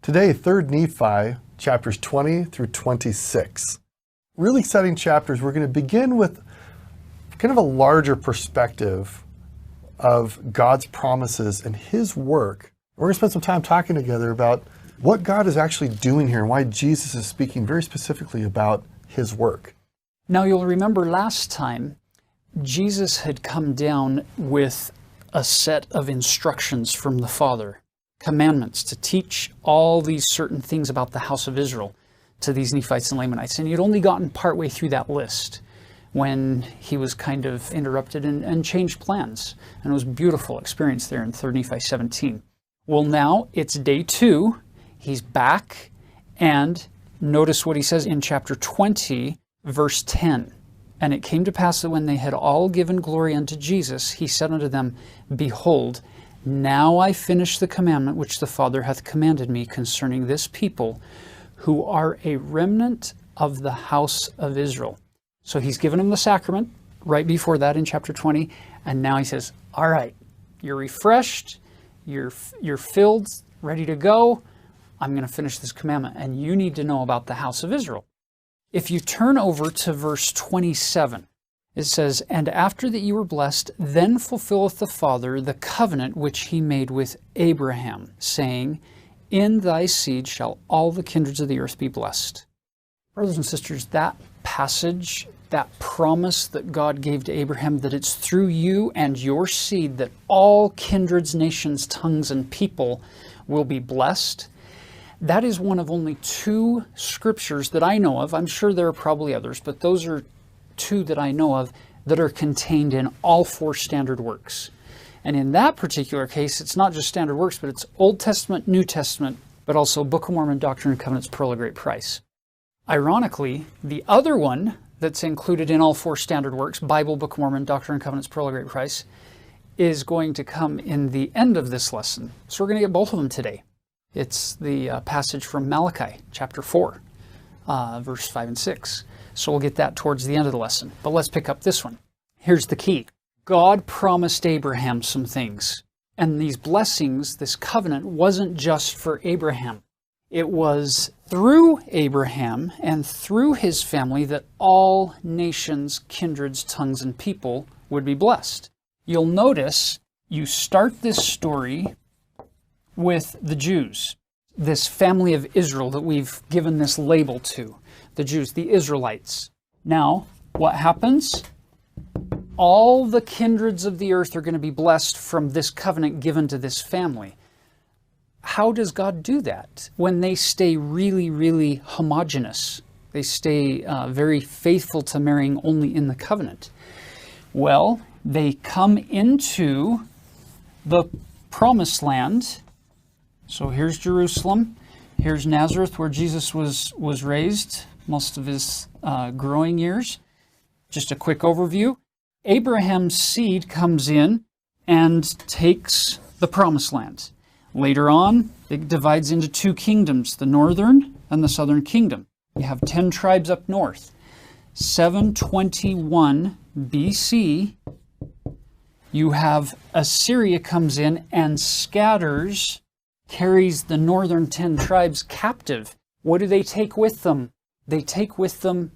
Today, 3rd Nephi, chapters 20 through 26. Really exciting chapters. We're going to begin with kind of a larger perspective of God's promises and His work. We're going to spend some time talking together about what God is actually doing here and why Jesus is speaking very specifically about His work. Now you'll remember last time, Jesus had come down with a set of instructions from the Father, commandments to teach all these certain things about the house of Israel to these Nephites and Lamanites. And he'd only gotten partway through that list when he was kind of interrupted and changed plans. And it was a beautiful experience there in 3rd Nephi 17. Well, now it's day 2. He's back. And notice what he says in chapter 20, verse 10. And it came to pass that when they had all given glory unto Jesus, he said unto them, Behold, now I finish the commandment which the Father hath commanded me concerning this people, who are a remnant of the house of Israel. So he's given them the sacrament right before that in chapter 20, and now he says, all right, you're refreshed, you're filled, ready to go. I'm going to finish this commandment, and you need to know about the house of Israel. If you turn over to verse 27, it says, And after that you were blessed, then fulfilleth the Father the covenant which he made with Abraham, saying, In thy seed shall all the kindreds of the earth be blessed. Brothers and sisters, that passage, that promise that God gave to Abraham, that it's through you and your seed that all kindreds, nations, tongues, and people will be blessed, that is one of only 2 scriptures that I know of. I'm sure there are probably others, but those are 2 that I know of that are contained in all 4 standard works. And in that particular case, it's not just standard works, but it's Old Testament, New Testament, but also Book of Mormon, Doctrine and Covenants, Pearl of Great Price. Ironically, the other one that's included in all 4 standard works, Bible, Book of Mormon, Doctrine and Covenants, Pearl of Great Price, is going to come in the end of this lesson. So we're going to get both of them today. It's the passage from Malachi, chapter 4, verse 5 and 6. So we'll get that towards the end of the lesson. But let's pick up this one. Here's the key. God promised Abraham some things. And these blessings, this covenant, wasn't just for Abraham. It was through Abraham and through his family that all nations, kindreds, tongues, and people would be blessed. You'll notice you start this story with the Jews, this family of Israel that we've given this label to. The Jews, the Israelites. Now, what happens? All the kindreds of the earth are going to be blessed from this covenant given to this family. How does God do that? When they stay really, really homogeneous. They stay very faithful to marrying only in the covenant. Well, they come into the promised land. So here's Jerusalem. Here's Nazareth, where Jesus was raised most of his growing years. Just a quick overview. Abraham's seed comes in and takes the promised land. Later on, it divides into 2 kingdoms, the northern and the southern kingdom. You have 10 tribes up north. 721 BC, you have Assyria comes in and scatters, carries the northern 10 tribes captive. What do they take with them? They take with them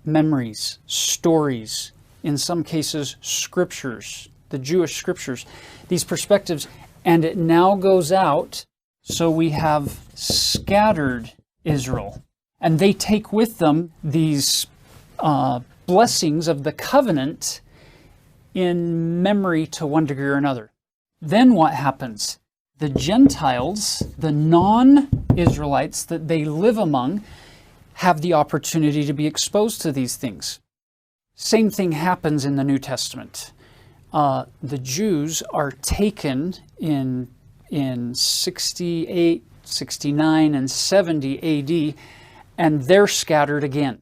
memories, stories, in some cases scriptures, the Jewish scriptures, these perspectives, and it now goes out. So we have scattered Israel, and they take with them these blessings of the covenant in memory to one degree or another. Then what happens? The Gentiles, the non-Israelites that they live among, have the opportunity to be exposed to these things. Same thing happens in the New Testament. The Jews are taken in 68, 69, and 70 AD, and they're scattered again.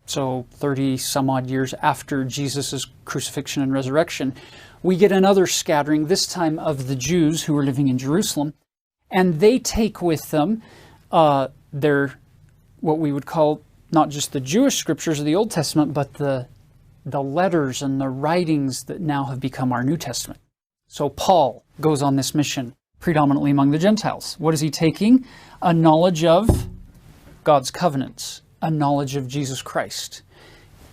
So 30 some odd years after Jesus' crucifixion and resurrection, we get another scattering, this time of the Jews who are living in Jerusalem, and they take with them their, what we would call not just the Jewish scriptures of the Old Testament, but the letters and the writings that now have become our New Testament. So Paul goes on this mission. predominantly among the Gentiles. What is he taking? A knowledge of God's covenants, a knowledge of Jesus Christ.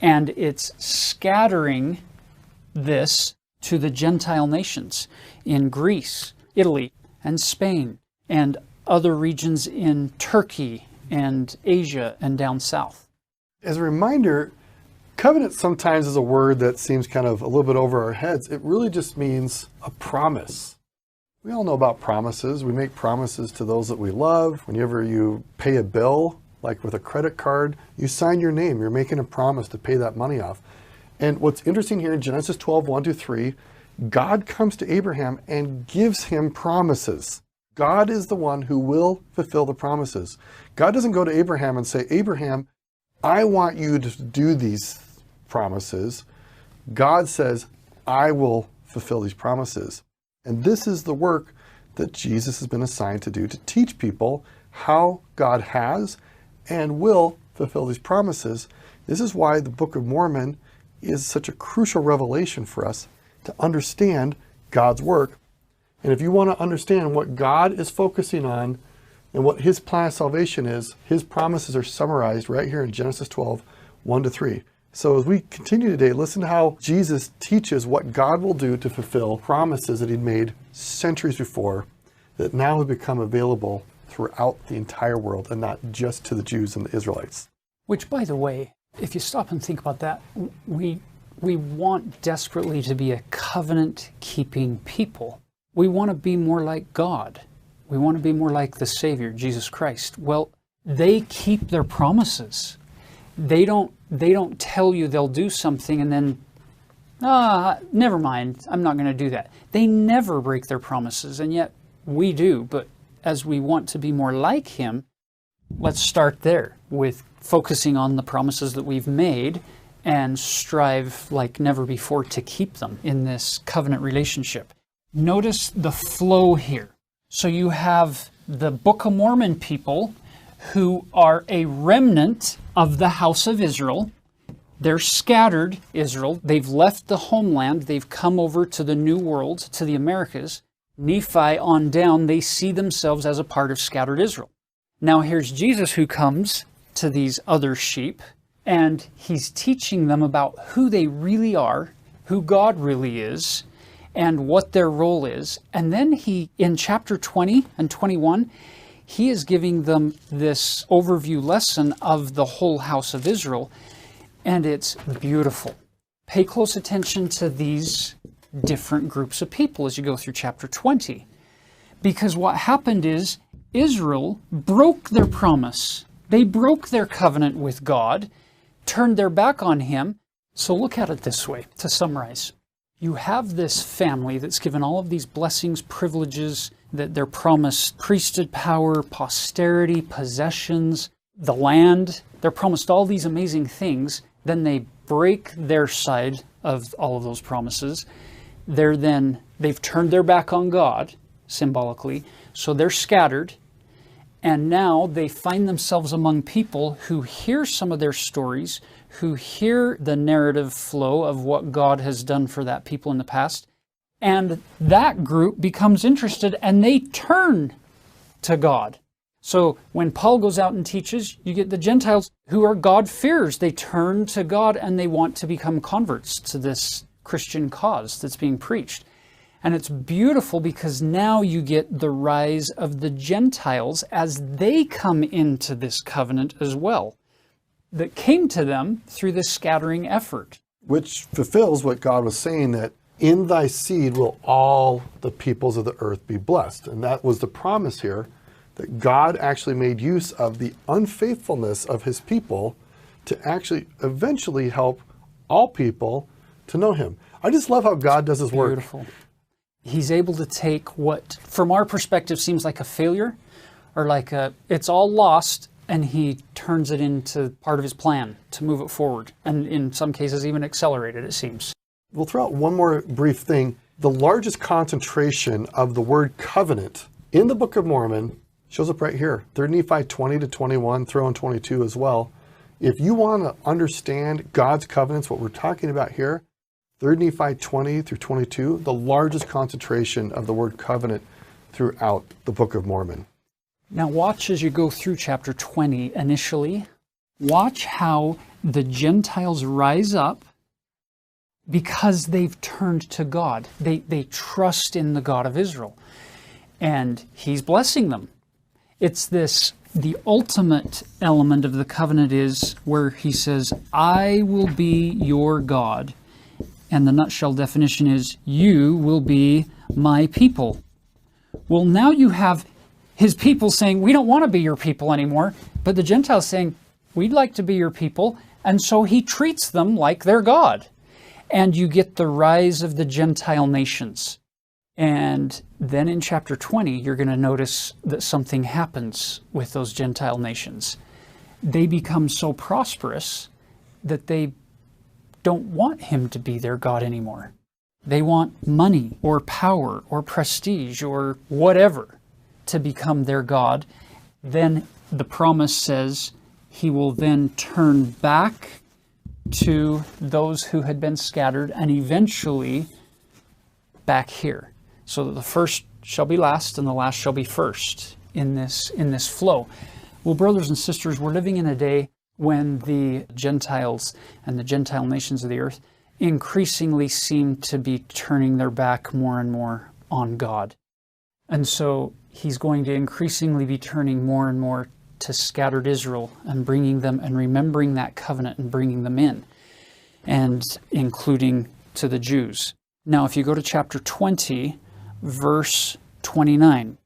And it's scattering this to the Gentile nations in Greece, Italy, and Spain, and other regions in Turkey and Asia and down south. As a reminder, covenant sometimes is a word that seems kind of a little bit over our heads. It really just means a promise. We all know about promises. We make promises to those that we love. Whenever you pay a bill, like with a credit card, you sign your name. You're making a promise to pay that money off. And what's interesting here in Genesis 12, 1-3, God comes to Abraham and gives him promises. God is the one who will fulfill the promises. God doesn't go to Abraham and say, Abraham, I want you to do these promises. God says, I will fulfill these promises. And this is the work that Jesus has been assigned to do, to teach people how God has and will fulfill these promises. This is why the Book of Mormon is such a crucial revelation for us to understand God's work. And if you want to understand what God is focusing on and what his plan of salvation is, his promises are summarized right here in Genesis 12, 1-3. So as we continue today, listen to how Jesus teaches what God will do to fulfill promises that he'd made centuries before that now have become available throughout the entire world and not just to the Jews and the Israelites. Which, by the way, if you stop and think about that, we want desperately to be a covenant-keeping people. We want to be more like God. We want to be more like the Savior, Jesus Christ. Well, they keep their promises. They don't tell you they'll do something and then, never mind, I'm not going to do that. They never break their promises, and yet we do. But as we want to be more like him, let's start there with focusing on the promises that we've made and strive like never before to keep them in this covenant relationship. Notice the flow here. So you have the Book of Mormon people who are a remnant of the house of Israel. They're scattered Israel. They've left the homeland. They've come over to the New World, to the Americas. Nephi on down, they see themselves as a part of scattered Israel. Now here's Jesus who comes to these other sheep, and he's teaching them about who they really are, who God really is, and what their role is. And then he, in chapter 20 and 21, he is giving them this overview lesson of the whole house of Israel, and it's beautiful. Pay close attention to these different groups of people as you go through chapter 20. Because what happened is Israel broke their promise. They broke their covenant with God, turned their back on him. So look at it this way, to summarize. You have this family that's given all of these blessings, privileges, that they're promised priesthood power, posterity, possessions, the land. They're promised all these amazing things. Then they break their side of all of those promises. They've turned their back on God, symbolically, so they're scattered. And now they find themselves among people who hear some of their stories, who hear the narrative flow of what God has done for that people in the past. And that group becomes interested and they turn to God. So when Paul goes out and teaches, you get the Gentiles who are God-fearers. They turn to God and they want to become converts to this Christian cause that's being preached. And it's beautiful because now you get the rise of the Gentiles as they come into this covenant as well, that came to them through this scattering effort. Which fulfills what God was saying, that in thy seed will all the peoples of the earth be blessed. And that was the promise here, that God actually made use of the unfaithfulness of his people to actually eventually help all people to know him. I just love how God does his work. Beautiful. He's able to take what, from our perspective, seems like a failure, or like it's all lost, and he turns it into part of his plan to move it forward, and in some cases even accelerate it, it seems. We'll throw out one more brief thing. The largest concentration of the word covenant in the Book of Mormon shows up right here. 3 Nephi 20-21, throw in 22 as well. If you want to understand God's covenants, what we're talking about here, 3 Nephi 20-22, the largest concentration of the word covenant throughout the Book of Mormon. Now watch as you go through chapter 20 initially. Watch how the Gentiles rise up because they've turned to God. They trust in the God of Israel. And He's blessing them. It's the ultimate element of the covenant is where He says, I will be your God. And the nutshell definition is, you will be my people. Well, now you have His people saying, we don't want to be your people anymore. But the Gentiles saying, we'd like to be your people. And so He treats them like their God. And you get the rise of the Gentile nations. And then in chapter 20, you're going to notice that something happens with those Gentile nations. They become so prosperous that they don't want Him to be their God anymore. They want money or power or prestige or whatever to become their God. Then the promise says He will then turn back to those who had been scattered and eventually back here. So that the first shall be last and the last shall be first in this flow. Well, brothers and sisters, we're living in a day when the Gentiles and the Gentile nations of the earth increasingly seem to be turning their back more and more on God. And so He's going to increasingly be turning more and more to scattered Israel and bringing them and remembering that covenant and bringing them in, and including to the Jews. Now, if you go to chapter 20, verse 29,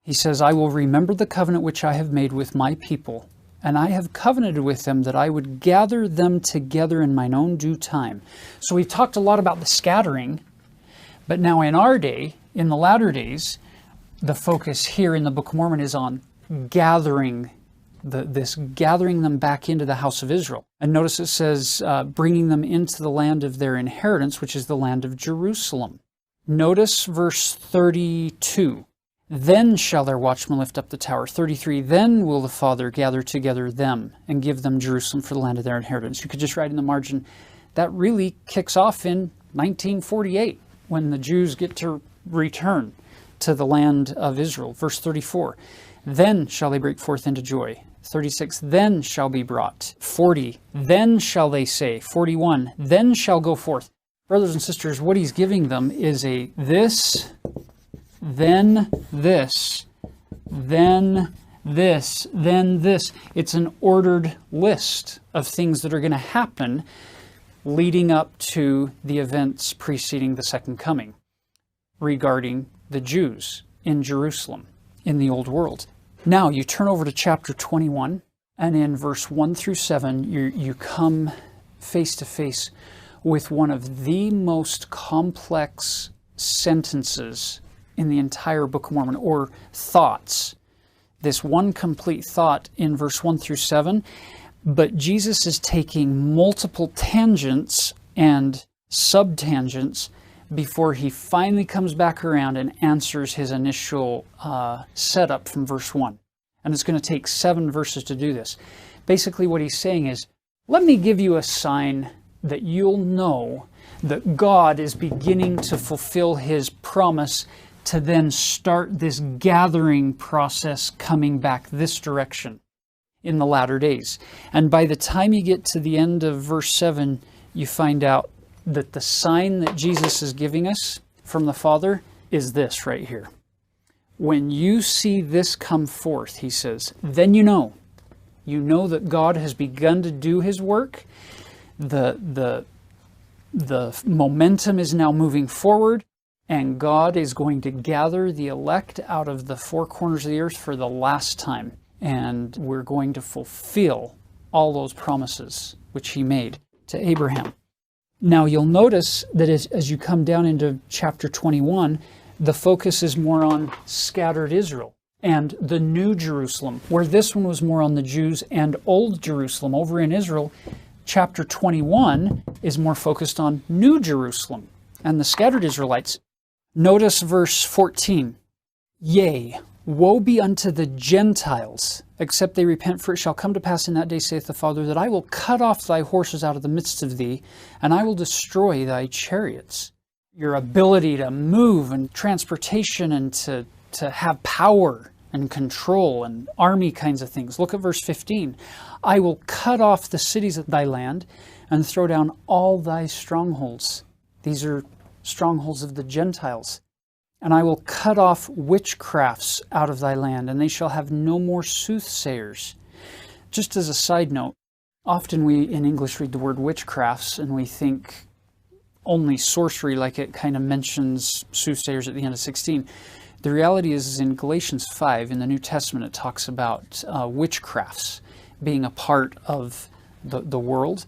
He says, I will remember the covenant which I have made with my people, and I have covenanted with them that I would gather them together in mine own due time. So we've talked a lot about the scattering, but now in our day, in the latter days, the focus here in the Book of Mormon is on gathering gathering them back into the house of Israel. And notice it says, bringing them into the land of their inheritance, which is the land of Jerusalem. Notice verse 32. Then shall their watchman lift up the tower. 33. Then will the Father gather together them and give them Jerusalem for the land of their inheritance. You could just write in the margin, that really kicks off in 1948 when the Jews get to return to the land of Israel. Verse 34. Then shall they break forth into joy. 36, then shall be brought. 40, then shall they say. 41, then shall go forth. Brothers and sisters, what He's giving them is a this, then this, then this, then this. It's an ordered list of things that are going to happen leading up to the events preceding the second coming regarding the Jews in Jerusalem in the old world. Now you turn over to chapter 21, and in verse 1 through 7, you come face to face with one of the most complex sentences in the entire Book of Mormon, or thoughts. This one complete thought in verse 1 through 7, but Jesus is taking multiple tangents and subtangents before He finally comes back around and answers his initial setup from verse 1. And it's going to take 7 verses to do this. Basically what He's saying is, let me give you a sign that you'll know that God is beginning to fulfill His promise to then start this gathering process coming back this direction in the latter days. And by the time you get to the end of verse 7, you find out that the sign that Jesus is giving us from the Father is this right here. When you see this come forth, He says, then you know that God has begun to do His work. The momentum is now moving forward, and God is going to gather the elect out of the four corners of the earth for the last time. And we're going to fulfill all those promises which He made to Abraham. Now you'll notice that as you come down into chapter 21, the focus is more on scattered Israel and the New Jerusalem, where this one was more on the Jews and Old Jerusalem. Over in Israel, chapter 21 is more focused on New Jerusalem and the scattered Israelites. Notice verse 14. Yea, woe be unto the Gentiles, except they repent, for it shall come to pass in that day, saith the Father, that I will cut off thy horses out of the midst of thee, and I will destroy thy chariots. Your ability to move and transportation and to to have power and control and army kinds of things. Look at verse 15. I will cut off the cities of thy land and throw down all thy strongholds. These are strongholds of the Gentiles. And I will cut off witchcrafts out of thy land, and they shall have no more soothsayers. Just as a side note, often we in English read the word witchcrafts and we think only sorcery, like it kind of mentions soothsayers at the end of 16. The reality is in Galatians 5 in the New Testament it talks about witchcrafts being a part of the world.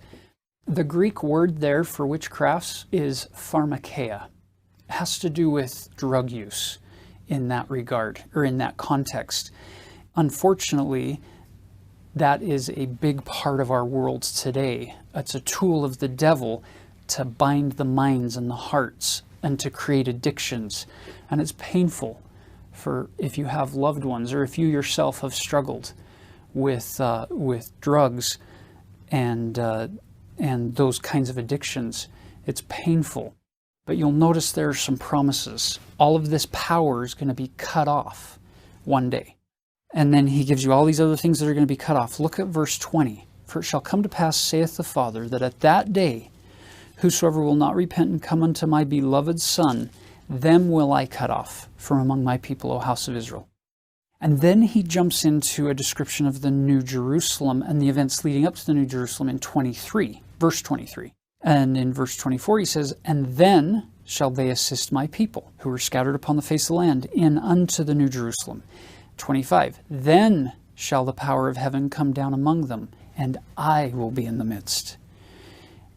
The Greek word there for witchcrafts is pharmakeia. It has to do with drug use in that regard, or in that context. Unfortunately, that is a big part of our world today. It's a tool of the devil to bind the minds and the hearts and to create addictions. And it's painful for if you have loved ones or if you yourself have struggled with drugs and those kinds of addictions. It's painful. But you'll notice there are some promises. All of this power is going to be cut off one day. And then he gives you all these other things that are going to be cut off. Look at verse 20. For it shall come to pass, saith the Father, that at that day whosoever will not repent and come unto my beloved Son, them will I cut off from among my people, O house of Israel. And then he jumps into a description of the New Jerusalem and the events leading up to the New Jerusalem in 23, verse 23. And in verse 24 he says, and then shall they assist my people, who are scattered upon the face of the land, in unto the New Jerusalem. 25, then shall the power of heaven come down among them, and I will be in the midst.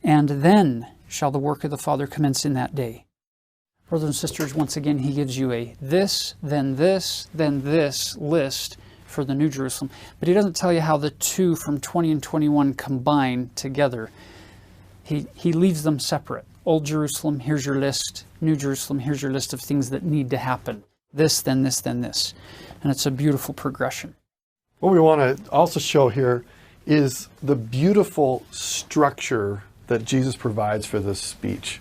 And then shall the work of the Father commence in that day. Brothers and sisters, once again, he gives you a this, then this list for the New Jerusalem. But he doesn't tell you how the two from 20 and 21 combine together. He leaves them separate. Old Jerusalem, here's your list. New Jerusalem, here's your list of things that need to happen. This, then this, then this. And it's a beautiful progression. What we want to also show here is the beautiful structure that Jesus provides for this speech.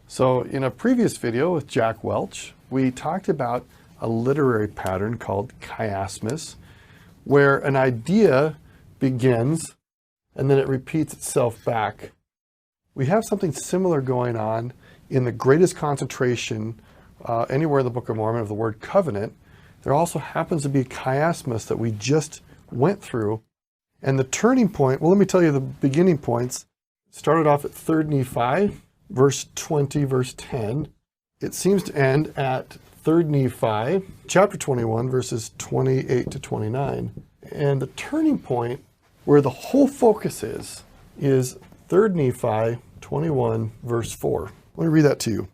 So in a previous video with Jack Welch, we talked about a literary pattern called chiasmus, where an idea begins and then it repeats itself back. We have something similar going on in the greatest concentration anywhere in the Book of Mormon of the word covenant. There also happens to be a chiasmus that we just went through. And the turning point, well, let me tell you the beginning points. It started off at 3rd Nephi, verse 20, verse 10. It seems to end at 3rd Nephi, chapter 21, verses 28 to 29. And the turning point where the whole focus is 3rd Nephi 21, verse 4. Let me read that to you.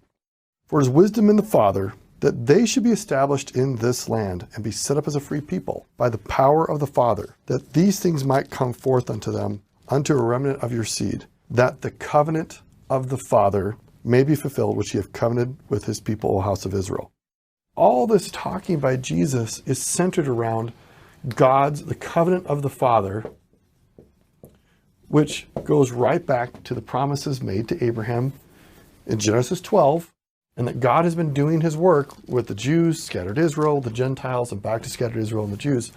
For it is wisdom in the Father that they should be established in this land and be set up as a free people by the power of the Father, that these things might come forth unto them, unto a remnant of your seed, that the covenant of the Father may be fulfilled, which he hath covenanted with his people, O house of Israel. All this talking by Jesus is centered around the covenant of the Father, which goes right back to the promises made to Abraham in Genesis 12, and that God has been doing his work with the Jews, scattered Israel, the Gentiles, and back to scattered Israel and the Jews.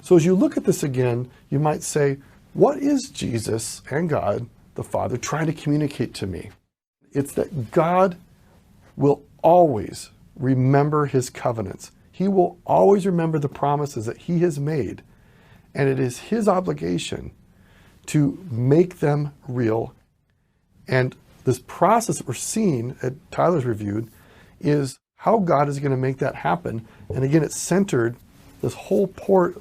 So as you look at this again, you might say, what is Jesus and God, the Father, trying to communicate to me? It's that God will always remember his covenants. He will always remember the promises that he has made. And it is his obligation to make them real. And this process that we're seeing, that Tyler's reviewed, is how God is going to make that happen. And again, it's centered, this whole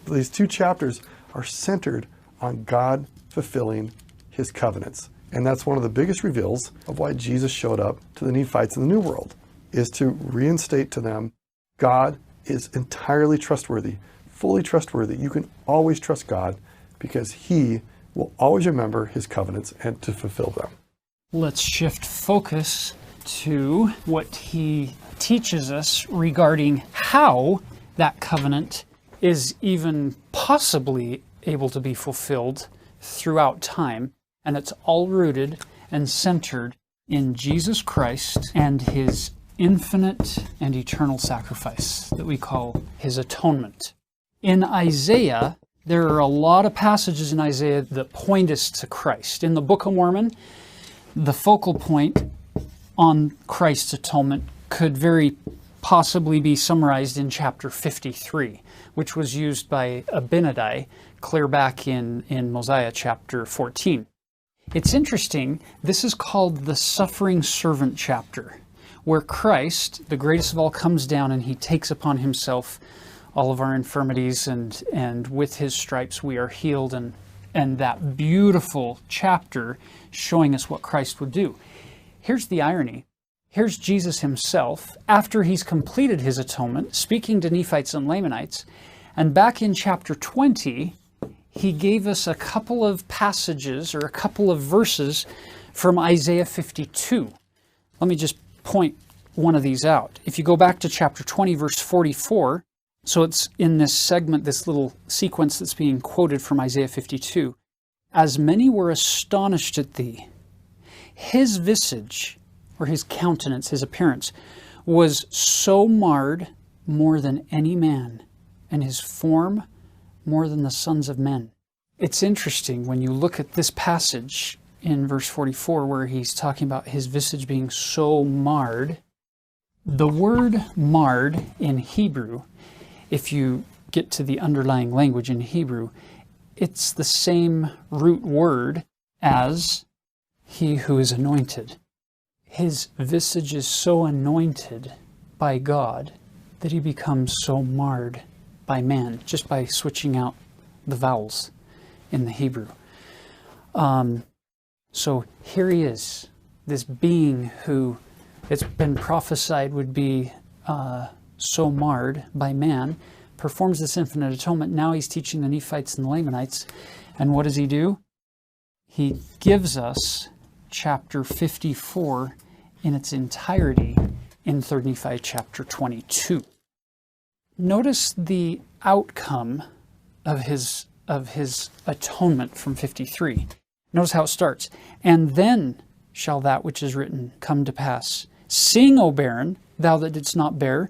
these two chapters are centered on God fulfilling his covenants. And that's one of the biggest reveals of why Jesus showed up to the Nephites in the New World, is to reinstate to them, God is entirely trustworthy, fully trustworthy. You can always trust God because he will always remember his covenants and to fulfill them. Let's shift focus to what he teaches us regarding how that covenant is even possibly able to be fulfilled throughout time. And it's all rooted and centered in Jesus Christ and his infinite and eternal sacrifice that we call his atonement. In Isaiah, there are a lot of passages in Isaiah that point us to Christ. In the Book of Mormon, the focal point on Christ's atonement could very possibly be summarized in chapter 53, which was used by Abinadi clear back in Mosiah chapter 14. It's interesting, this is called the suffering servant chapter, where Christ, the greatest of all, comes down and he takes upon himself all of our infirmities, and with his stripes we are healed, and that beautiful chapter showing us what Christ would do. Here's the irony. Here's Jesus himself, after he's completed his atonement, speaking to Nephites and Lamanites, and back in chapter 20, he gave us a couple of passages or a couple of verses from Isaiah 52. Let me just point one of these out. If you go back to chapter 20, verse 44, so it's in this segment, this little sequence that's being quoted from Isaiah 52. As many were astonished at thee, his visage, or his countenance, his appearance, was so marred more than any man, and his form more than the sons of men. It's interesting when you look at this passage in verse 44 where he's talking about his visage being so marred. The word marred in Hebrew, if you get to the underlying language in Hebrew, it's the same root word as he who is anointed. His visage is so anointed by God that he becomes so marred by man, just by switching out the vowels in the Hebrew. So here he is, this being who it's been prophesied would be so marred by man, performs this infinite atonement. Now he's teaching the Nephites and the Lamanites. And what does he do? He gives us chapter 54 in its entirety in 3 Nephi chapter 22. Notice the outcome of his atonement from 53. Notice how it starts. And then shall that which is written come to pass. Sing, O barren, thou that didst not bear.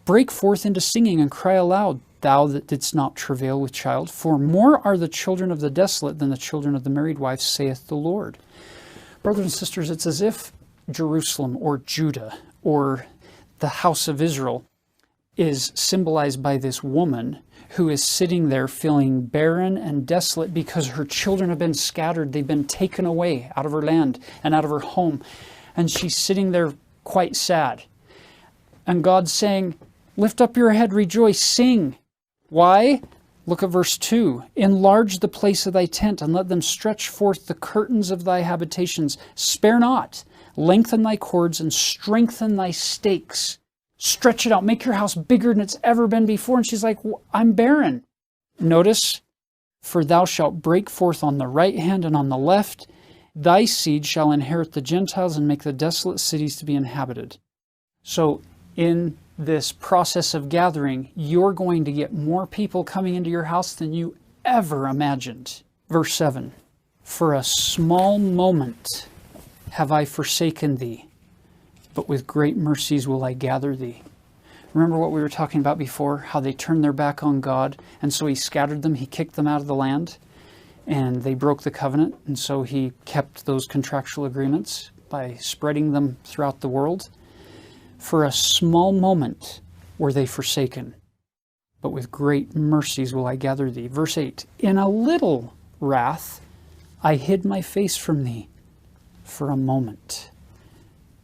Break forth into singing and cry aloud, thou that didst not travail with child. For more are the children of the desolate than the children of the married wife, saith the Lord. Brothers and sisters, it's as if Jerusalem or Judah or the house of Israel is symbolized by this woman who is sitting there feeling barren and desolate because her children have been scattered. They've been taken away out of her land and out of her home. And she's sitting there quite sad. And God's saying, lift up your head, rejoice, sing. Why? Look at verse 2. Enlarge the place of thy tent, and let them stretch forth the curtains of thy habitations. Spare not. Lengthen thy cords, and strengthen thy stakes. Stretch it out. Make your house bigger than it's ever been before. And she's like, I'm barren. Notice, for thou shalt break forth on the right hand and on the left. Thy seed shall inherit the Gentiles and make the desolate cities to be inhabited. So in this process of gathering, you're going to get more people coming into your house than you ever imagined. Verse 7, for a small moment have I forsaken thee, but with great mercies will I gather thee. Remember what we were talking about before, how they turned their back on God, and so he scattered them, he kicked them out of the land, and they broke the covenant, and so he kept those contractual agreements by spreading them throughout the world. For a small moment were they forsaken, but with great mercies will I gather thee. Verse 8, in a little wrath I hid my face from thee for a moment,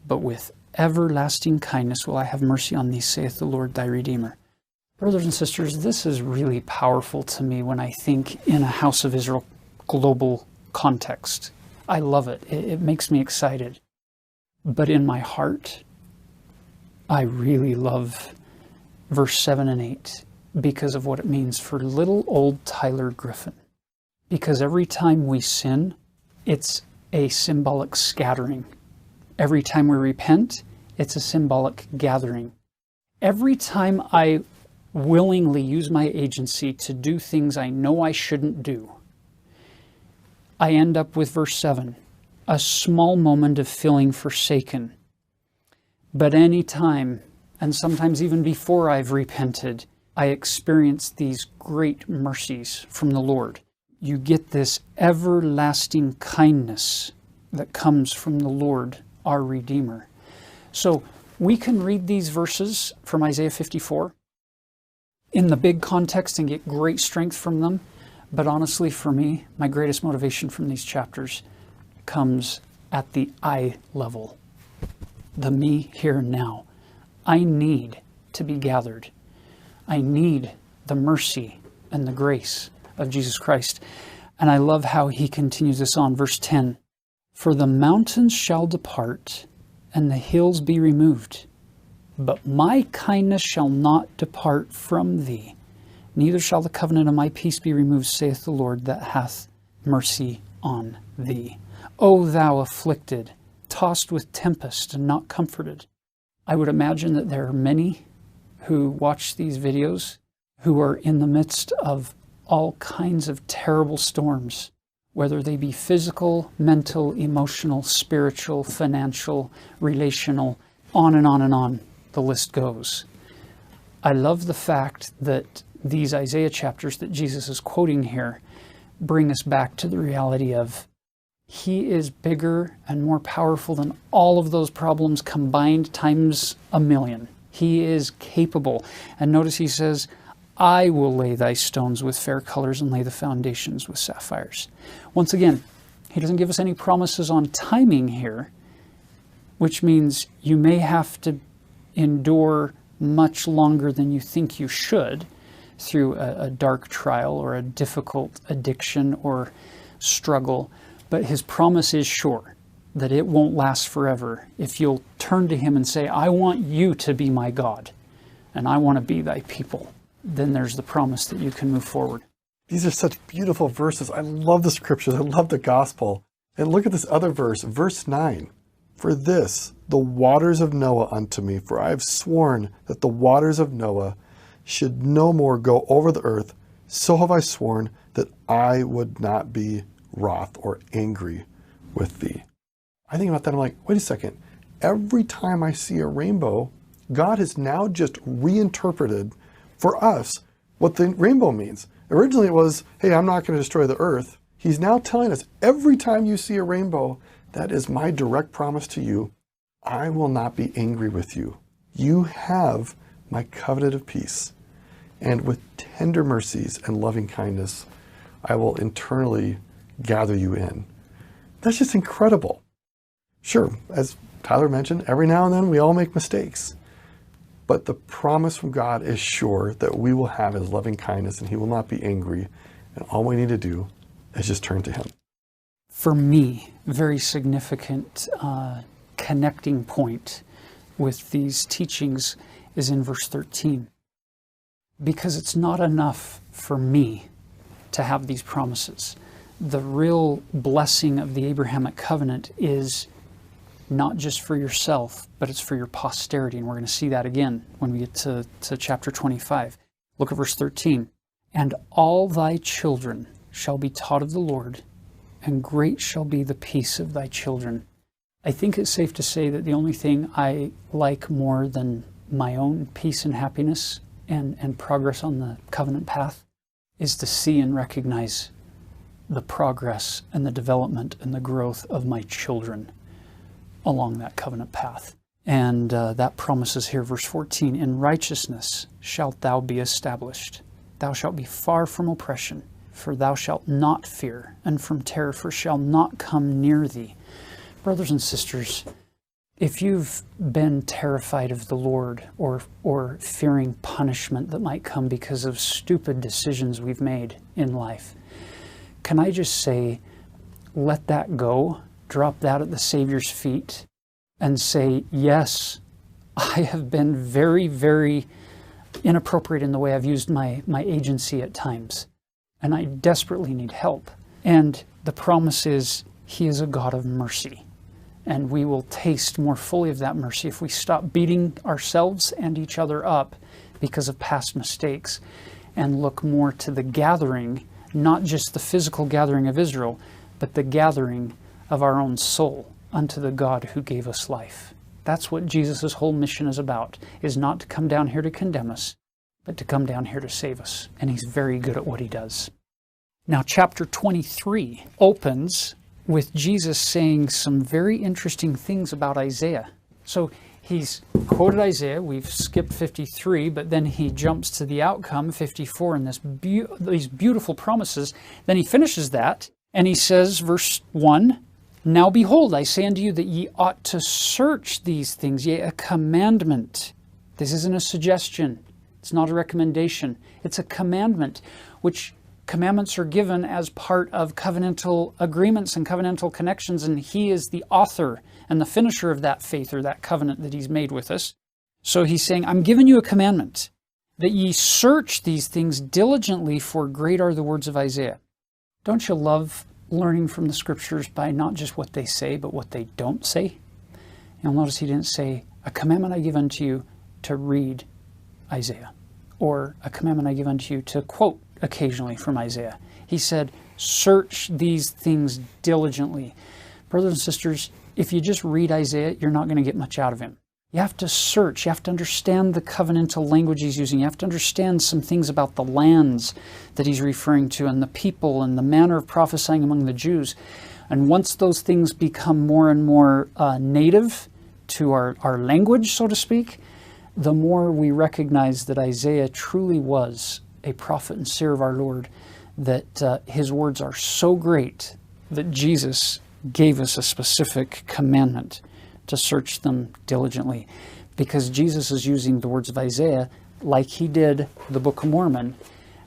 but with everlasting kindness will I have mercy on thee, saith the Lord thy Redeemer. Brothers and sisters, this is really powerful to me when I think in a House of Israel global context. I love it. It makes me excited. But in my heart, I really love verse 7 and 8 because of what it means for little old Tyler Griffin. Because every time we sin, it's a symbolic scattering. Every time we repent, it's a symbolic gathering. Every time I willingly use my agency to do things I know I shouldn't do, I end up with verse 7, a small moment of feeling forsaken. But any time, and sometimes even before I've repented, I experience these great mercies from the Lord. You get this everlasting kindness that comes from the Lord, our Redeemer. So we can read these verses from Isaiah 54 in the big context and get great strength from them. But honestly, for me, my greatest motivation from these chapters comes at the I level, the me here and now. I need to be gathered. I need the mercy and the grace of Jesus Christ. And I love how he continues this on, verse 10. For the mountains shall depart, and the hills be removed. But my kindness shall not depart from thee, neither shall the covenant of my peace be removed, saith the Lord that hath mercy on thee. O thou afflicted, tossed with tempest and not comforted. I would imagine that there are many who watch these videos who are in the midst of all kinds of terrible storms, whether they be physical, mental, emotional, spiritual, financial, relational, on and on and on the list goes. I love the fact that these Isaiah chapters that Jesus is quoting here bring us back to the reality of he is bigger and more powerful than all of those problems combined times a million. He is capable. And notice he says, I will lay thy stones with fair colors and lay the foundations with sapphires. Once again, he doesn't give us any promises on timing here, which means you may have to endure much longer than you think you should through a dark trial or a difficult addiction or struggle. But his promise is sure that it won't last forever if you'll turn to him and say, I want you to be my God, and I want to be thy people. Then there's the promise that you can move forward. These are such beautiful verses. I love the scriptures. I love the gospel. And look at this other verse, verse 9. For this, the waters of Noah unto me, for I have sworn that the waters of Noah should no more go over the earth. So have I sworn that I would not be wroth or angry with thee. I think about that. I'm like, wait a second. Every time I see a rainbow, God has now just reinterpreted for us what the rainbow means. Originally it was, hey, I'm not going to destroy the earth. He's now telling us every time you see a rainbow, that is my direct promise to you. I will not be angry with you. You have my covenant of peace. And with tender mercies and loving kindness, I will internally gather you in. That's just incredible. Sure, as Tyler mentioned, every now and then we all make mistakes. But the promise from God is sure that we will have his loving kindness and he will not be angry. And all we need to do is just turn to him. For me, very significant connecting point with these teachings is in verse 13. Because it's not enough for me to have these promises. The real blessing of the Abrahamic covenant is not just for yourself, but it's for your posterity. And we're going to see that again when we get to chapter 25. Look at verse 13. And all thy children shall be taught of the Lord, and great shall be the peace of thy children. I think it's safe to say that the only thing I like more than my own peace and happiness and progress on the covenant path is to see and recognize the progress and the development and the growth of my children along that covenant path. And that promises here, verse 14, in righteousness shalt thou be established. Thou shalt be far from oppression, for thou shalt not fear, and from terror, for shall not come near thee. Brothers and sisters, if you've been terrified of the Lord or fearing punishment that might come because of stupid decisions we've made in life, can I just say, let that go, drop that at the Savior's feet, and say, yes, I have been very, very inappropriate in the way I've used my agency at times, and I desperately need help. And the promise is, he is a God of mercy. And we will taste more fully of that mercy if we stop beating ourselves and each other up because of past mistakes and look more to the gathering, not just the physical gathering of Israel, but the gathering of our own soul unto the God who gave us life. That's what Jesus' whole mission is about, is not to come down here to condemn us, but to come down here to save us. And he's very good at what he does. Now, chapter 23 opens with Jesus saying some very interesting things about Isaiah. So he's quoted Isaiah. We've skipped 53, but then he jumps to the outcome, 54, and these beautiful promises. Then he finishes that, and he says, verse 1, "Now behold, I say unto you that ye ought to search these things, yea, a commandment." This isn't a suggestion. It's not a recommendation. It's a commandment, which commandments are given as part of covenantal agreements and covenantal connections, and he is the author and the finisher of that faith or that covenant that he's made with us. So he's saying, I'm giving you a commandment, that ye search these things diligently, for great are the words of Isaiah. Don't you love learning from the scriptures by not just what they say, but what they don't say? You'll notice he didn't say, a commandment I give unto you to read Isaiah, or a commandment I give unto you to quote occasionally from Isaiah. He said, search these things diligently. Brothers and sisters, if you just read Isaiah, you're not going to get much out of him. You have to search. You have to understand the covenantal language he's using. You have to understand some things about the lands that he's referring to, and the people, and the manner of prophesying among the Jews. And once those things become more and more native to our language, so to speak, the more we recognize that Isaiah truly was a prophet and seer of our Lord, that his words are so great that Jesus gave us a specific commandment to search them diligently, because Jesus is using the words of Isaiah, like he did the Book of Mormon,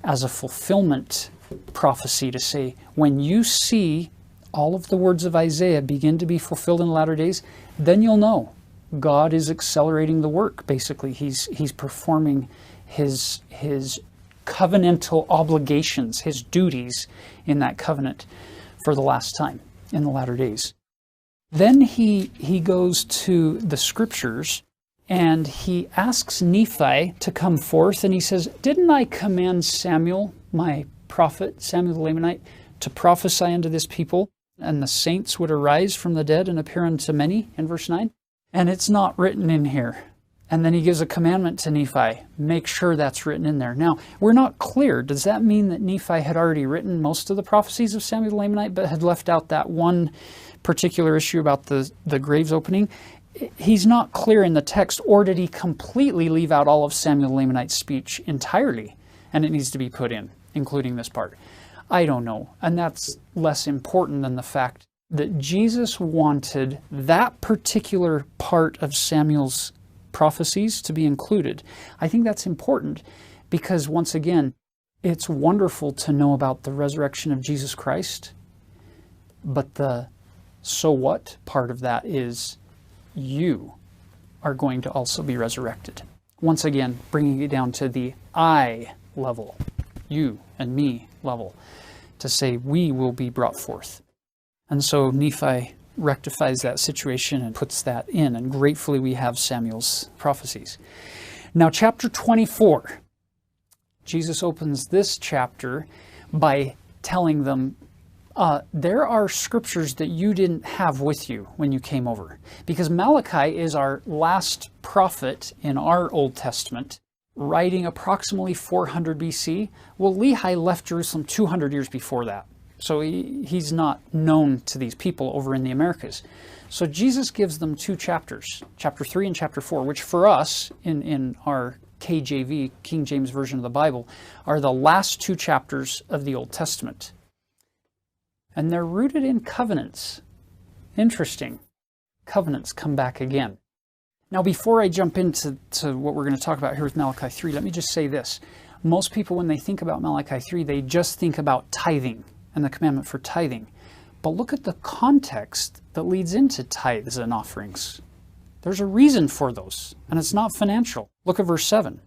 as a fulfillment prophecy to say, when you see all of the words of Isaiah begin to be fulfilled in the latter days, then you'll know God is accelerating the work. Basically, he's performing his covenantal obligations, his duties in that covenant for the last time in the latter days. Then he goes to the scriptures and he asks Nephi to come forth, and he says, didn't I command Samuel, my prophet, Samuel the Lamanite, to prophesy unto this people, and the saints would arise from the dead and appear unto many, in verse 9? And it's not written in here. And then he gives a commandment to Nephi, make sure that's written in there. Now, we're not clear. Does that mean that Nephi had already written most of the prophecies of Samuel the Lamanite, but had left out that one particular issue about the graves opening? He's not clear in the text. Or did he completely leave out all of Samuel the Lamanite's speech entirely, and it needs to be put in, including this part? I don't know. And that's less important than the fact that Jesus wanted that particular part of Samuel's prophecies to be included. I think that's important because, once again, it's wonderful to know about the resurrection of Jesus Christ, but the so what part of that is you are going to also be resurrected. Once again, bringing it down to the I level, you and me level, to say we will be brought forth. And so Nephi rectifies that situation and puts that in, and gratefully we have Samuel's prophecies. Now, chapter 24, Jesus opens this chapter by telling them, there are scriptures that you didn't have with you when you came over. Because Malachi is our last prophet in our Old Testament, writing approximately 400 BC. Well, Lehi left Jerusalem 200 years before that. So he's not known to these people over in the Americas. So Jesus gives them two chapters, chapter 3 and chapter 4, which for us, in our KJV, King James Version of the Bible, are the last two chapters of the Old Testament. And they're rooted in covenants. Interesting. Covenants come back again. Now, before I jump into what we're going to talk about here with Malachi 3, let me just say this. Most people, when they think about Malachi 3, they just think about tithing and the commandment for tithing. But look at the context that leads into tithes and offerings. There's a reason for those, and it's not financial. Look at verse 7.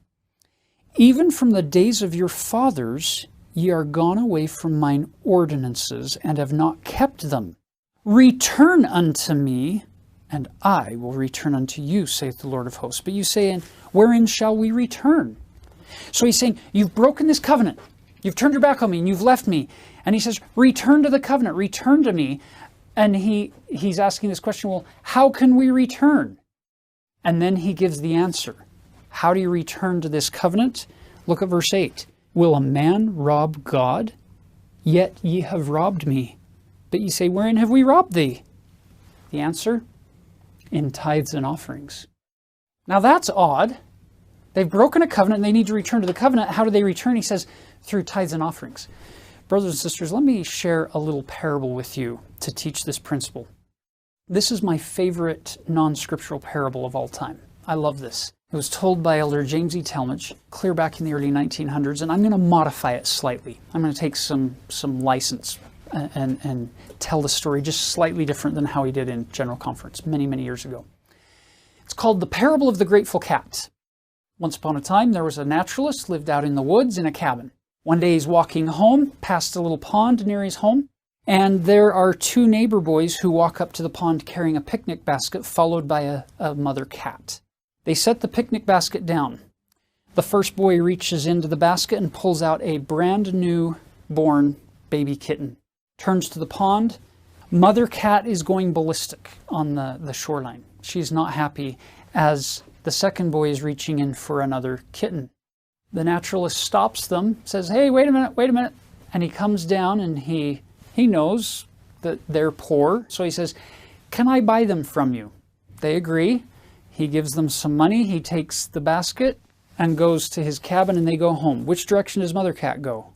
Even from the days of your fathers, ye are gone away from mine ordinances, and have not kept them. Return unto me, and I will return unto you, saith the Lord of hosts. But you say, wherein shall we return? So he's saying, you've broken this covenant. You've turned your back on me, and you've left me. And he says, return to the covenant, return to me. And he's asking this question, well, how can we return? And then he gives the answer. How do you return to this covenant? Look at verse 8. Will a man rob God? Yet ye have robbed me. But ye say, wherein have we robbed thee? The answer? In tithes and offerings. Now that's odd. They've broken a covenant and they need to return to the covenant. How do they return? He says, through tithes and offerings. Brothers and sisters, let me share a little parable with you to teach this principle. This is my favorite non-scriptural parable of all time. I love this. It was told by Elder James E. Talmage clear back in the early 1900s, and I'm going to modify it slightly. I'm going to take some license and tell the story just slightly different than how he did in General Conference many, many years ago. It's called The Parable of the Grateful Cat. Once upon a time, there was a naturalist lived out in the woods in a cabin. One day he's walking home past a little pond near his home, and there are two neighbor boys who walk up to the pond carrying a picnic basket followed by a mother cat. They set the picnic basket down. The first boy reaches into the basket and pulls out a brand new born baby kitten. Turns to the pond. Mother cat is going ballistic on the shoreline. She's not happy as the second boy is reaching in for another kitten. The naturalist stops them, says, hey, wait a minute. And he comes down and he knows that they're poor. So he says, can I buy them from you? They agree. He gives them some money. He takes the basket and goes to his cabin and they go home. Which direction does Mother Cat go?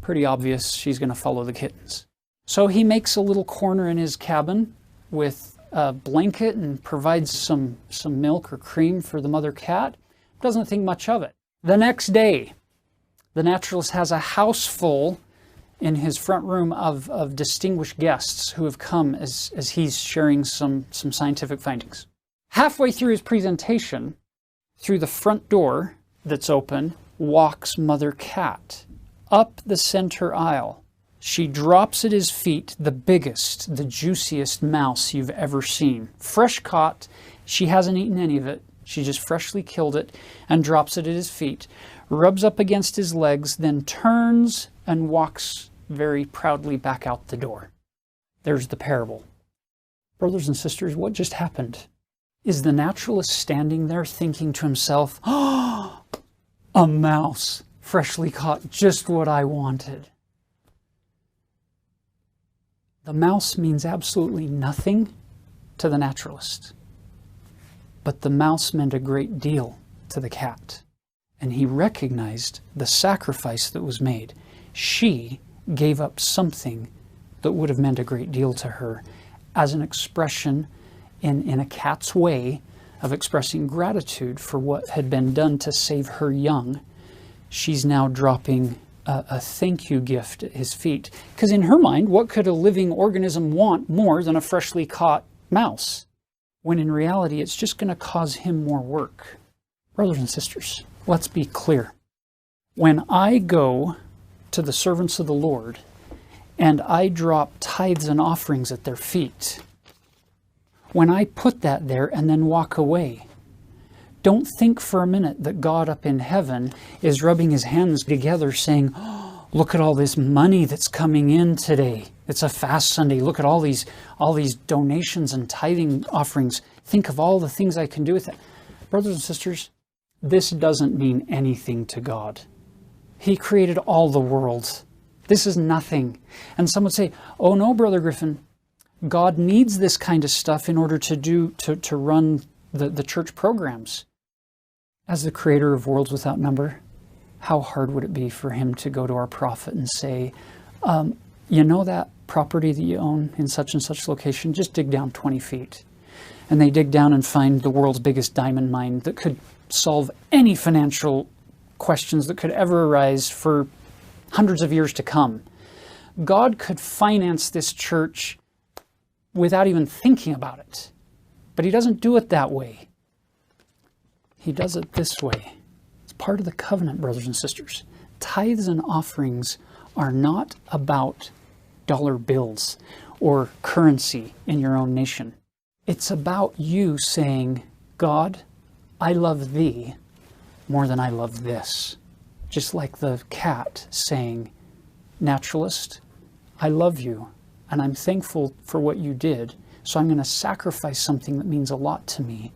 Pretty obvious, she's going to follow the kittens. So he makes a little corner in his cabin with a blanket and provides some milk or cream for the mother cat. Doesn't think much of it. The next day, the naturalist has a house full in his front room of distinguished guests who have come as he's sharing some scientific findings. Halfway through his presentation, through the front door that's open, walks Mother Cat up the center aisle. She drops at his feet the biggest, the juiciest mouse you've ever seen. Fresh caught. She hasn't eaten any of it. She just freshly killed it and drops it at his feet, rubs up against his legs, then turns and walks very proudly back out the door. There's the parable. Brothers and sisters, what just happened? Is the naturalist standing there thinking to himself, oh, a mouse, freshly caught, just what I wanted? The mouse means absolutely nothing to the naturalist. But the mouse meant a great deal to the cat. And he recognized the sacrifice that was made. She gave up something that would have meant a great deal to her as an expression in a cat's way of expressing gratitude for what had been done to save her young. She's now dropping a thank you gift at his feet. Because in her mind, what could a living organism want more than a freshly caught mouse? When in reality, it's just going to cause him more work. Brothers and sisters, let's be clear. When I go to the servants of the Lord and I drop tithes and offerings at their feet, when I put that there and then walk away, don't think for a minute that God up in heaven is rubbing his hands together saying, oh, look at all this money that's coming in today. It's a fast Sunday. Look at all these donations and tithing offerings. Think of all the things I can do with it. Brothers and sisters, this doesn't mean anything to God. He created all the world. This is nothing. And some would say, oh no, Brother Griffin, God needs this kind of stuff in order to run the church programs. As the creator of worlds without number, how hard would it be for him to go to our prophet and say, you know that property that you own in such and such location? Just dig down 20 feet. And they dig down and find the world's biggest diamond mine that could solve any financial questions that could ever arise for hundreds of years to come. God could finance this church without even thinking about it. But he doesn't do it that way. He does it this way. It's part of the covenant, brothers and sisters. Tithes and offerings are not about dollar bills or currency in your own nation. It's about you saying, God, I love thee more than I love this. Just like the cat saying, naturalist, I love you and I'm thankful for what you did, so I'm going to sacrifice something that means a lot to me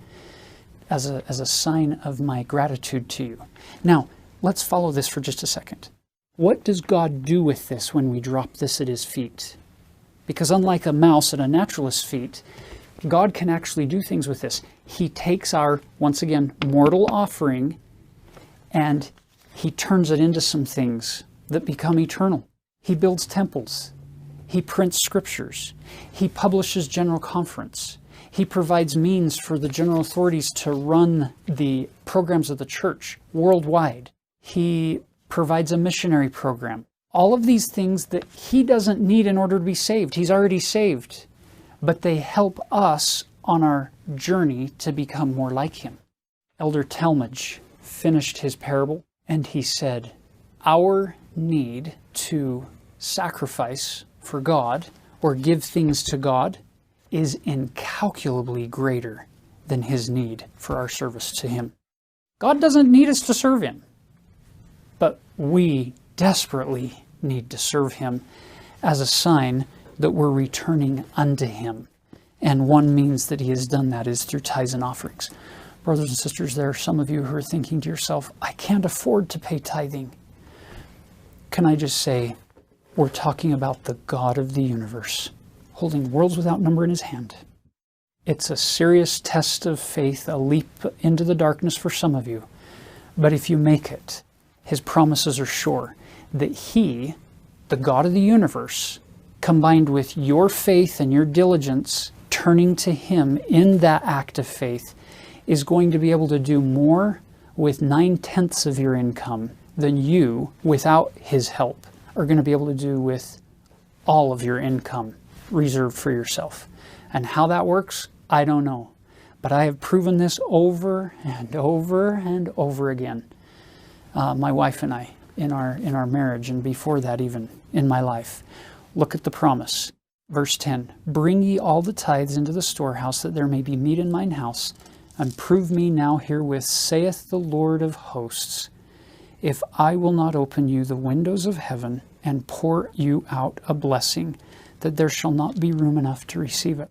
as a sign of my gratitude to you. Now, let's follow this for just a second. What does God do with this when we drop this at his feet? Because unlike a mouse at a naturalist's feet, God can actually do things with this. He takes our, once again, mortal offering, and he turns it into some things that become eternal. He builds temples. He prints scriptures. He publishes general conference. He provides means for the general authorities to run the programs of the church worldwide. He provides a missionary program. All of these things that he doesn't need in order to be saved. He's already saved. But they help us on our journey to become more like him. Elder Talmage finished his parable, and he said, our need to sacrifice for God or give things to God is incalculably greater than his need for our service to him. God doesn't need us to serve him, but we desperately need to serve him as a sign that we're returning unto him. And one means that he has done that is through tithes and offerings. Brothers and sisters, there are some of you who are thinking to yourself, I can't afford to pay tithing. Can I just say, we're talking about the God of the universe, holding worlds without number in his hand. It's a serious test of faith, a leap into the darkness for some of you. But if you make it, his promises are sure that he, the God of the universe, combined with your faith and your diligence, turning to him in that act of faith, is going to be able to do more with 9/10 of your income than you, without his help, are going to be able to do with all of your income reserved for yourself. And how that works, I don't know. But I have proven this over and over and over again. My wife and I, in our marriage, and before that even in my life. Look at the promise. Verse 10, bring ye all the tithes into the storehouse, that there may be meat in mine house, and prove me now herewith, saith the Lord of hosts, if I will not open you the windows of heaven, and pour you out a blessing, that there shall not be room enough to receive it.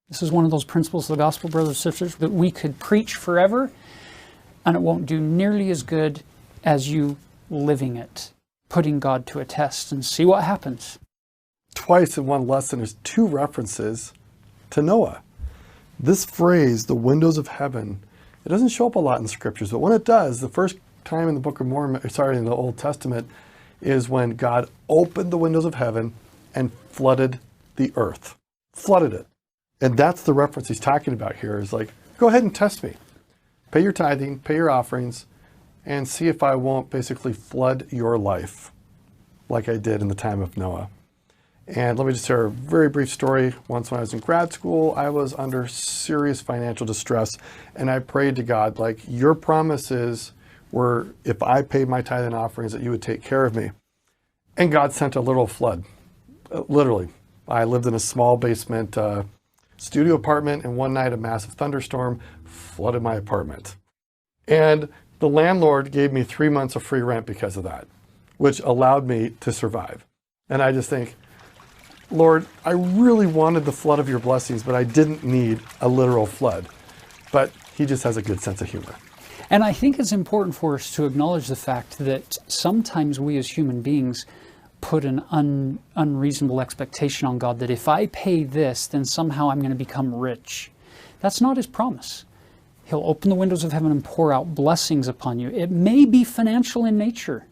This is one of those principles of the gospel, brothers and sisters, that we could preach forever, and it won't do nearly as good as you living it, putting God to a test, and see what happens. Twice in one lesson, there's two references to Noah. This phrase, the windows of heaven, it doesn't show up a lot in the scriptures, but when it does, the first time in the book of Mormon, in the Old Testament, is when God opened the windows of heaven and flooded the earth. Flooded it. And that's the reference he's talking about here, is like, go ahead and test me. Pay your tithing, pay your offerings, and see if I won't basically flood your life like I did in the time of Noah. And let me just share a very brief story. Once when I was in grad school, I was under serious financial distress, and I prayed to God, like, your promises were, if I paid my tithe and offerings, that you would take care of me. And God sent a literal flood. Literally. I lived in a small basement studio apartment, and one night a massive thunderstorm flooded my apartment. And the landlord gave me 3 months of free rent because of that, which allowed me to survive. And I just think, Lord, I really wanted the flood of your blessings, but I didn't need a literal flood. But he just has a good sense of humor. And I think it's important for us to acknowledge the fact that sometimes we as human beings put an unreasonable expectation on God that if I pay this, then somehow I'm going to become rich. That's not his promise. He'll open the windows of heaven and pour out blessings upon you. It may be financial in nature,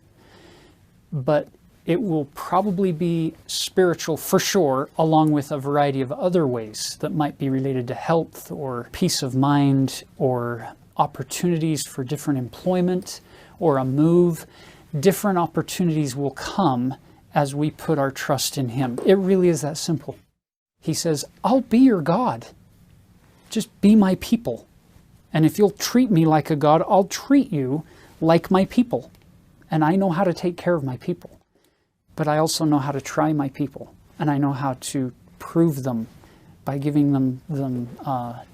but it will probably be spiritual for sure, along with a variety of other ways that might be related to health or peace of mind or opportunities for different employment or a move. Different opportunities will come as we put our trust in him. It really is that simple. He says, I'll be your God. Just be my people. And if you'll treat me like a God, I'll treat you like my people. And I know how to take care of my people. But I also know how to try my people. And I know how to prove them by giving them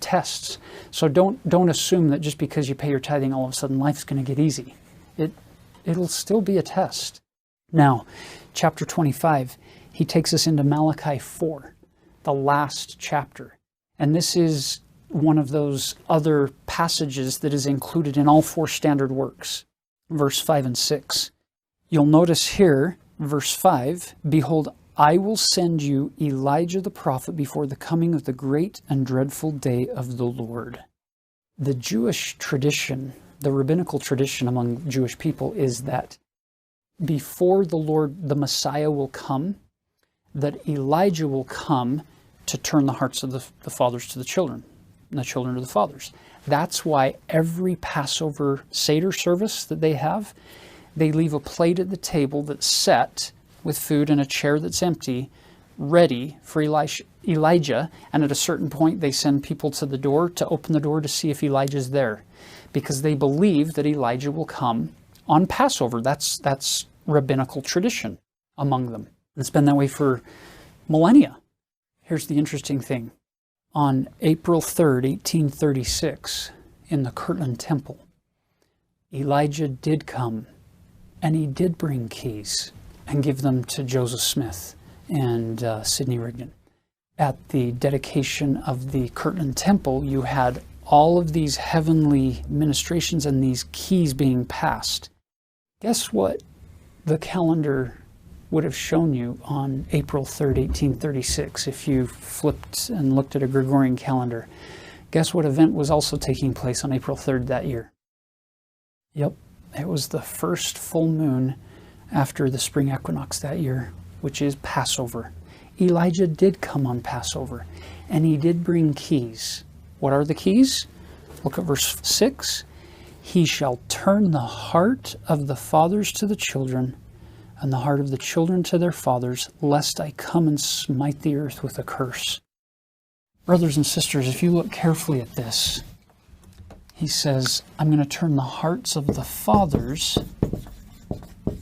tests. So don't assume that just because you pay your tithing, all of a sudden life's going to get easy. It'll still be a test. Now, chapter 25, he takes us into Malachi 4, the last chapter. And this is one of those other passages that is included in all 4 standard works, verse 5 and 6. You'll notice here, verse 5, behold, I will send you Elijah the prophet before the coming of the great and dreadful day of the Lord. The Jewish tradition, the rabbinical tradition among Jewish people is that before the Lord, the Messiah will come, that Elijah will come to turn the hearts of the fathers to the children, and the children to the fathers. That's why every Passover Seder service that they have, they leave a plate at the table that's set with food and a chair that's empty, ready for Elijah, and at a certain point they send people to the door to open the door to see if Elijah's there, because they believe that Elijah will come on Passover. That's rabbinical tradition among them. It's been that way for millennia. Here's the interesting thing. On April 3rd, 1836, in the Kirtland Temple, Elijah did come, and he did bring keys and give them to Joseph Smith and Sidney Rigdon. At the dedication of the Kirtland Temple, you had all of these heavenly ministrations and these keys being passed. Guess what the calendar would have shown you on April 3rd, 1836, if you flipped and looked at a Gregorian calendar? Guess what event was also taking place on April 3rd that year? Yep, it was the first full moon after the spring equinox that year, which is Passover. Elijah did come on Passover, and he did bring keys. What are the keys? Look at verse 6. He shall turn the heart of the fathers to the children, and the heart of the children to their fathers, lest I come and smite the earth with a curse. Brothers and sisters, if you look carefully at this, he says, I'm going to turn the hearts of the fathers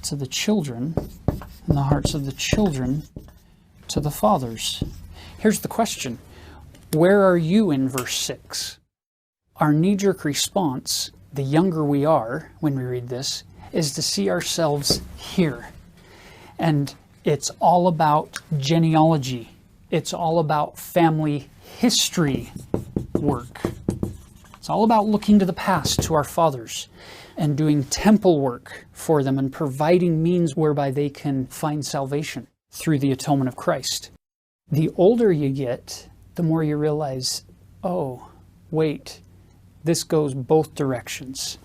to the children, and the hearts of the children to the fathers. Here's the question. Where are you in verse 6? Our knee-jerk response, the younger we are when we read this, is to see ourselves here. And it's all about genealogy. It's all about family history work. It's all about looking to the past, to our fathers, and doing temple work for them and providing means whereby they can find salvation through the atonement of Christ. The older you get, the more you realize, oh, wait, this goes both directions.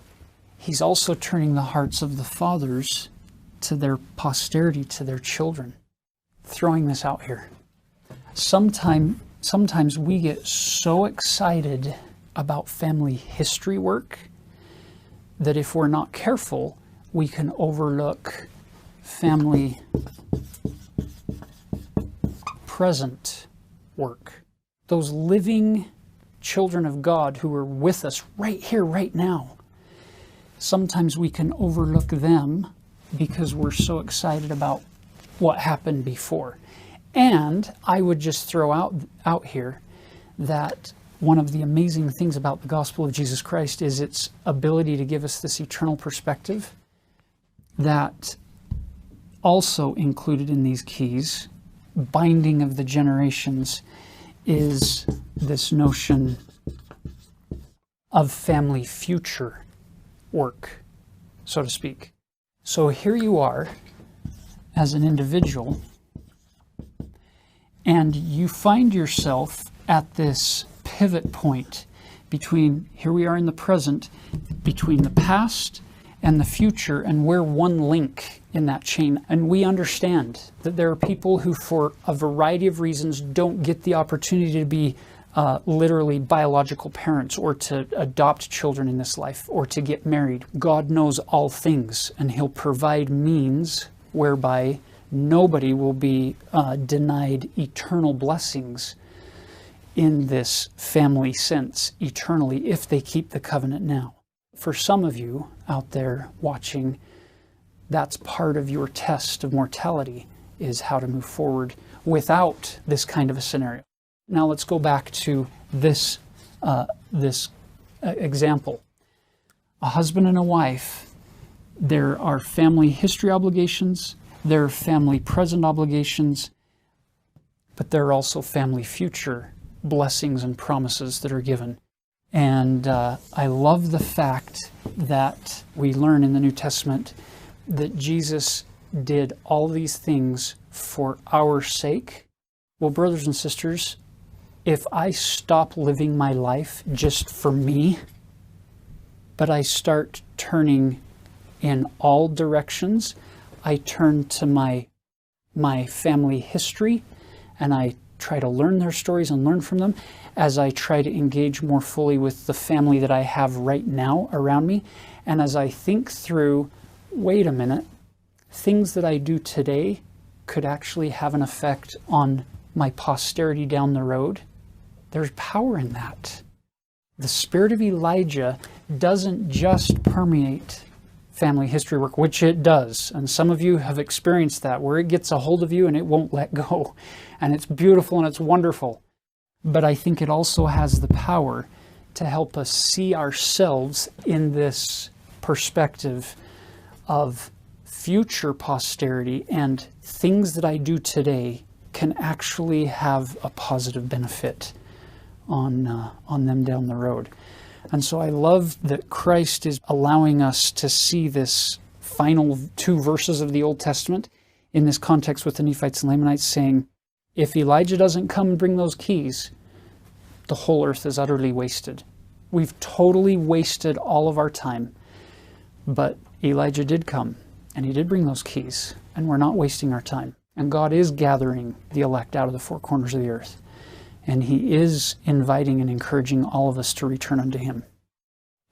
He's also turning the hearts of the fathers to their posterity, to their children. Throwing this out here. Sometimes we get so excited about family history work that if we're not careful, we can overlook family present work. Those living children of God who are with us right here, right now. Sometimes we can overlook them because we're so excited about what happened before. And I would just throw out here that one of the amazing things about the gospel of Jesus Christ is its ability to give us this eternal perspective that also included in these keys, binding of the generations, is this notion of family future work, so to speak. So here you are as an individual, and you find yourself at this pivot point between, here we are in the present, between the past and the future, and we're one link in that chain. And we understand that there are people who, for a variety of reasons, don't get the opportunity to be literally biological parents or to adopt children in this life or to get married. God knows all things, and He'll provide means whereby nobody will be denied eternal blessings in this family sense eternally if they keep the covenant now. For some of you out there watching, that's part of your test of mortality, is how to move forward without this kind of a scenario. Now let's go back to this example. A husband and a wife, there are family history obligations, there are family present obligations, but there are also family future blessings and promises that are given. And I love the fact that we learn in the New Testament that Jesus did all these things for our sake. Well, brothers and sisters, if I stop living my life just for me, but I start turning in all directions, I turn to my family history, and I try to learn their stories and learn from them, as I try to engage more fully with the family that I have right now around me, and as I think through, wait a minute, things that I do today could actually have an effect on my posterity down the road. There's power in that. The spirit of Elijah doesn't just permeate family history work, which it does. And some of you have experienced that, where it gets a hold of you and it won't let go. And it's beautiful and it's wonderful. But I think it also has the power to help us see ourselves in this perspective of future posterity, and things that I do today can actually have a positive benefit on them down the road. And so I love that Christ is allowing us to see this final 2 verses of the Old Testament in this context with the Nephites and Lamanites, saying, if Elijah doesn't come and bring those keys, the whole earth is utterly wasted. We've totally wasted all of our time. But Elijah did come, and he did bring those keys, and we're not wasting our time. And God is gathering the elect out of the 4 corners of the earth. And he is inviting and encouraging all of us to return unto him.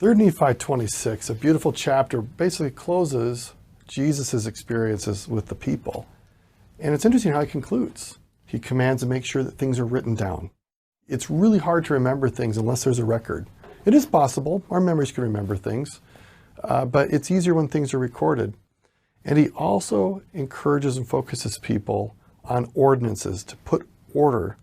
3 Nephi 26, a beautiful chapter, basically closes Jesus' experiences with the people. And it's interesting how he concludes. He commands to make sure that things are written down. It's really hard to remember things unless there's a record. It is possible. Our memories can remember things. But it's easier when things are recorded. And he also encourages and focuses people on ordinances to put order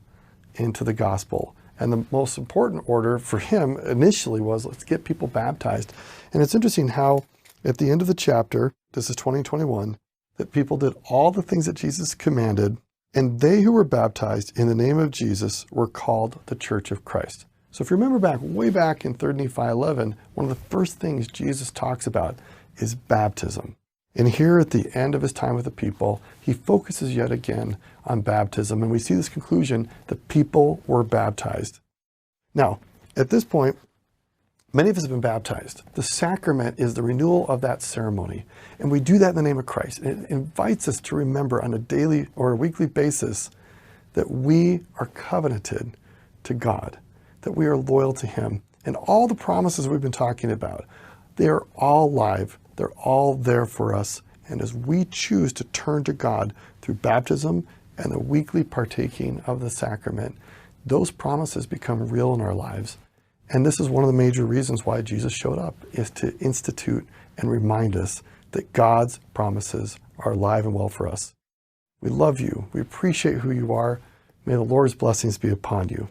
into the gospel. And the most important order for him initially was, let's get people baptized. And it's interesting how at the end of the chapter, this is 2021, that people did all the things that Jesus commanded, and they who were baptized in the name of Jesus were called the Church of Christ. So if you remember back, way back in 3 Nephi 11, one of the first things Jesus talks about is baptism. And here at the end of his time with the people, he focuses yet again on baptism. And we see this conclusion, the people were baptized. Now, at this point, many of us have been baptized. The sacrament is the renewal of that ceremony. And we do that in the name of Christ. And it invites us to remember on a daily or a weekly basis that we are covenanted to God, that we are loyal to him. And all the promises we've been talking about, they are all live. They're all there for us. And as we choose to turn to God through baptism and the weekly partaking of the sacrament, those promises become real in our lives. And this is one of the major reasons why Jesus showed up, is to institute and remind us that God's promises are alive and well for us. We love you. We appreciate who you are. May the Lord's blessings be upon you.